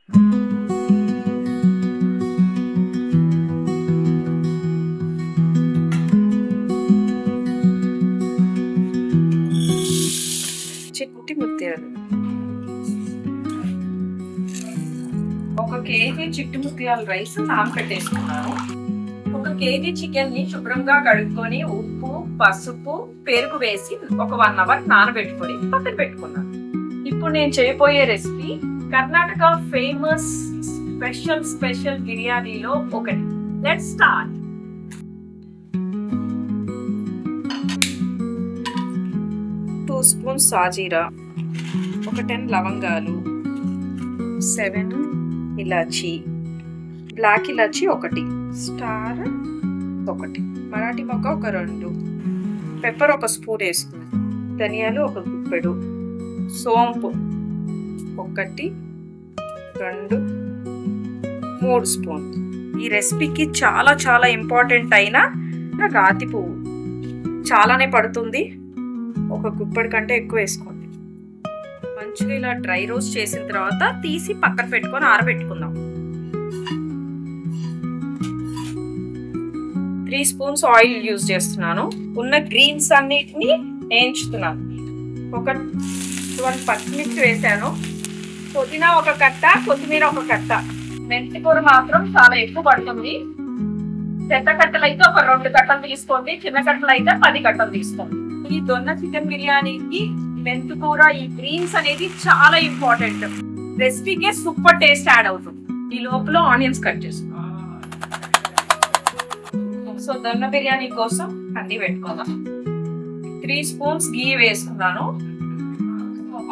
చిట్టి ముత్యాలు 1 కేజీ చిట్టి ముత్యాల రైస్ నానబెట్టేసుకున్నాను. 1 కేజీ చికెన్ ని శుభ్రంగా కడుక్కొని ఉప్పు, పసుపు, పెరుగు వేసి ఒక 1 అవర్ నానబెట్టుకొని పక్కన పెట్టుకున్నాను. ఇప్పుడు నేను చేయబోయే రెసిపీ కర్ణాటక ఫేమస్ స్పెషల్ బిర్యానీలో ఒకటి. Let's start. టూ స్పూన్స్ సాజీరా, ఒక 10 లవంగాలు, 7 ఇలాచి, బ్లాక్ ఇలాచి 1, స్టార్ 1, మరాఠీ మొగ్గ 2, పెప్పర్ 1 స్పూన్ వేసుకున్నాను, ధనియాలు 1 గుప్పెడు, సోంపు 1, 2, 3 స్పూన్. ఈ రెసిపీకి చాలా ఇంపార్టెంట్ అయిన రాతి పువ్వు చాలానే పడుతుంది, 1 గుప్పెడు కంటే ఎక్కువ వేసుకోండి. మంచిగా ఇలా డ్రై రోస్ట్ చేసిన తర్వాత తీసి పక్కన పెట్టుకొని ఆరబెట్టుకుందాం. 3 స్పూన్స్ ఆయిల్ యూజ్ చేస్తున్నాను. ఉన్న గ్రీన్స్ అన్నిటిని వేయించుతున్నాను. ఒక 1 పచ్చిమిర్చి వేసాను, పుదీనా 1 కట్ట, కొత్తిమీర 1 కట్ట. మెంతి కూర మాత్రం చాలా ఎక్కువ పడుతుంది. పెద్ద కట్టలు అయితే ఒక 2 కట్టలు తీసుకోండి, చిన్న కట్టలు అయితే 10 కట్టలు తీసుకోండి. ఈ దొన్న చికెన్ బిర్యానీకి మెంతి కూర, ఈ గ్రీన్స్ అనేది చాలా ఇంపార్టెంట్. రెసిపీకే సూపర్ టేస్ట్ యాడ్ అవుతుంది. ఈ లోపల ఆనియన్స్ కట్ చేసుకో. సో దొన్న బిర్యానీ కోసం అన్ని పెట్టుకుందాం. 3 స్పూన్స్ గీ వేసుకున్నాను,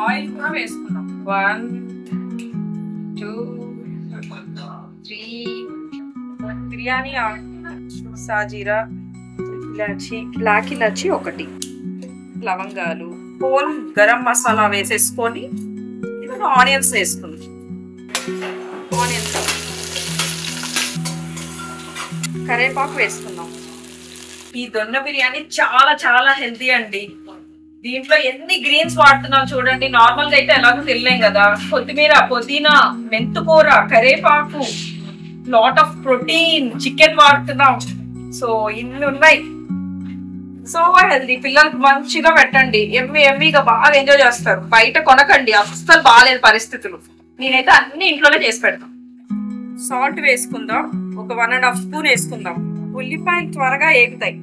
ఆయిల్ కూడా వేసుకున్నాం. 1, 2, 3 బిర్యానీ సాజీరా, ఇలాచి, బ్లాక్ ఇలాచి 1, లవంగాలు, హోల్ గరం మసాలా వేసేసుకొని ఇప్పుడు ఆనియన్స్ వేసుకుందాం. ఆనియన్స్, కరివేపాకు వేసుకుందాం. ఈ దొన్న బిర్యానీ చాలా హెల్తీ అండి. దీంట్లో ఎన్ని గ్రీన్స్ వాడుతున్నాం చూడండి. నార్మల్ గా అయితే ఎలాగో తెలియలేం కదా. కొత్తిమీర, పుదీనా, మెంతుకూర, కరివేపాకు, లాట్ ఆఫ్ ప్రోటీన్, చికెన్ వాడుతున్నాం. సో ఇన్ని ఉన్నాయి. So healthy. పిల్లలకి మంచిగా పెట్టండి, ఎమ్మీగా బాగా ఎంజాయ్ చేస్తారు. బయట కొనకండి, అస్సలు బాగాలేదు పరిస్థితులు. నేనైతే అన్ని ఇంట్లోనే చేసి పెడతాం. సాల్ట్ వేసుకుందాం, ఒక 1.5 స్పూన్ వేసుకుందాం. ఉల్లిపాయలు త్వరగా ఏగుతాయి.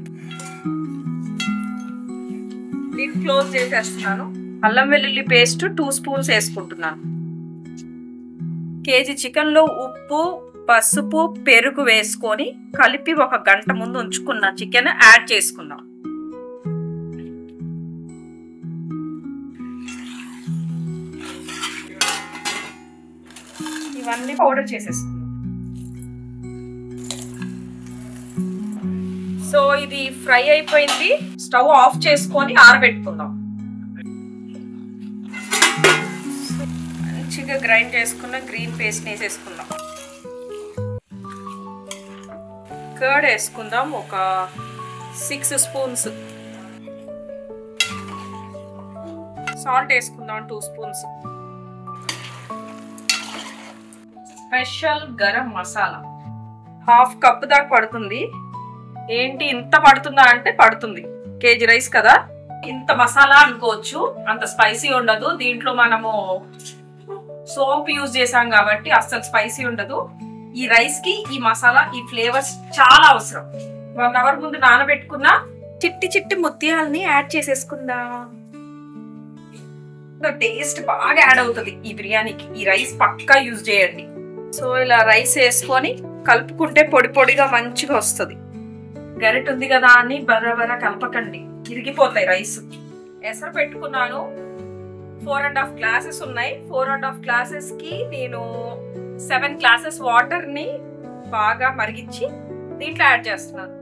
లిడ్ క్లోజ్ చేసేస్తున్నాను. అల్లం వెల్లుల్లి పేస్ట్ 2 స్పూన్స్ వేసుకుంటున్నాను. కేజీ చికెన్ లో ఉప్పు, పసుపు, పెరుగు వేసుకొని కలిపి 1 గంట ముందు ఉంచుకున్న చికెన్ యాడ్ చేసుకుందాం. ఇవన్నీ పౌడర్ చేసేసుకుందాం. సో ఇది ఫ్రై అయిపోయింది. స్టవ్ ఆఫ్ చేసుకొని ఆరబెట్టుకుందాం. మంచిగా గ్రైండ్ చేసుకున్న గ్రీన్ పేస్ట్ వేసేసుకుందాం. కర్డ్ వేసుకుందాం, ఒక 6 స్పూన్స్. సాల్ట్ వేసుకుందాం 2 spoons. Special garam masala 1/2 cup దాకా పడుతుంది. ఏంటి ఇంత పడుతుందా అంటే పడుతుంది, కేజీ రైస్ కదా. ఇంత మసాలా అనుకోవచ్చు, అంత స్పైసీ ఉండదు. దీంట్లో మనము సోంపు యూజ్ చేసాం కాబట్టి అస్సలు స్పైసీ ఉండదు. ఈ రైస్ కి ఈ మసాలా, ఈ ఫ్లేవర్స్ చాలా అవసరం. 1 అవర్ ముందు నానబెట్టుకున్న చిట్టి ముత్యాలని యాడ్ చేసేసుకుందాం. టేస్ట్ బాగా యాడ్ అవుతుంది ఈ బిర్యానీకి. ఈ రైస్ పక్కా యూజ్ చేయండి. సో ఇలా రైస్ వేసుకొని కలుపుకుంటే పొడిగా మంచిగా వస్తుంది. గరిట ఉంది కదా అని బర్ర కలపకండి, ఇరిగిపోతాయి రైస్. ఎసరు పెట్టుకున్నాను. 4.5 గ్లాసెస్ ఉన్నాయి. 4.5 గ్లాసెస్ కి నేను 7 గ్లాసెస్ వాటర్ ని బాగా మరిగించి దీంట్లో యాడ్ చేస్తున్నాను.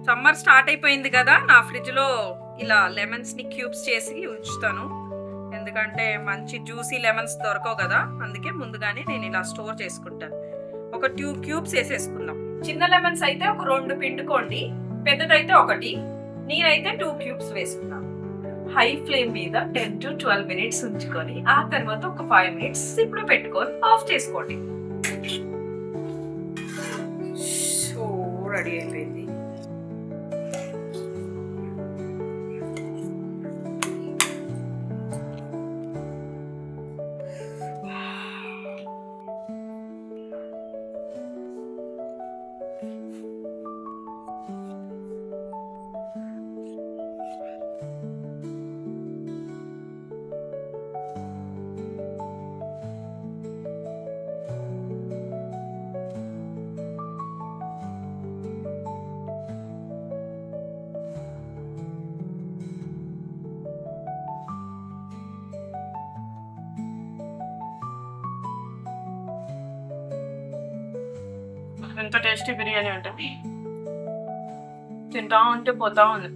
సమ్మర్ స్టార్ట్ అయిపోయింది కదా, నా ఫ్రిడ్జ్ లో ఇలా లెమన్స్ ని క్యూబ్స్ చేసి ఉంచుతాను. ఎందుకంటే మంచి జ్యూసీ లెమన్స్ దొరకవు కదా, అందుకే ముందుగానే నేను ఇలా స్టోర్ చేసుకుంటాను. ఒక 2 క్యూబ్స్ వేసేసుకుందాం. చిన్న లెమన్స్ అయితే ఒక 2 పిండుకోండి, పెద్దదైతే 1. నేనైతే 2 క్యూబ్స్ వేసుకున్నాను. హై ఫ్లేమ్ మీద 10 to 12 మినిట్స్ ఉంచుకొని ఆ తర్వాత ఒక 5 మినిట్స్ సిమ్ లో పెట్టుకొని ఆఫ్ చేసుకోండి. సో రెడీ అయిపోయింది. ఎంత టేస్టీ బిర్యానీ అంటే తింటా ఉంటే పోతా ఉంది.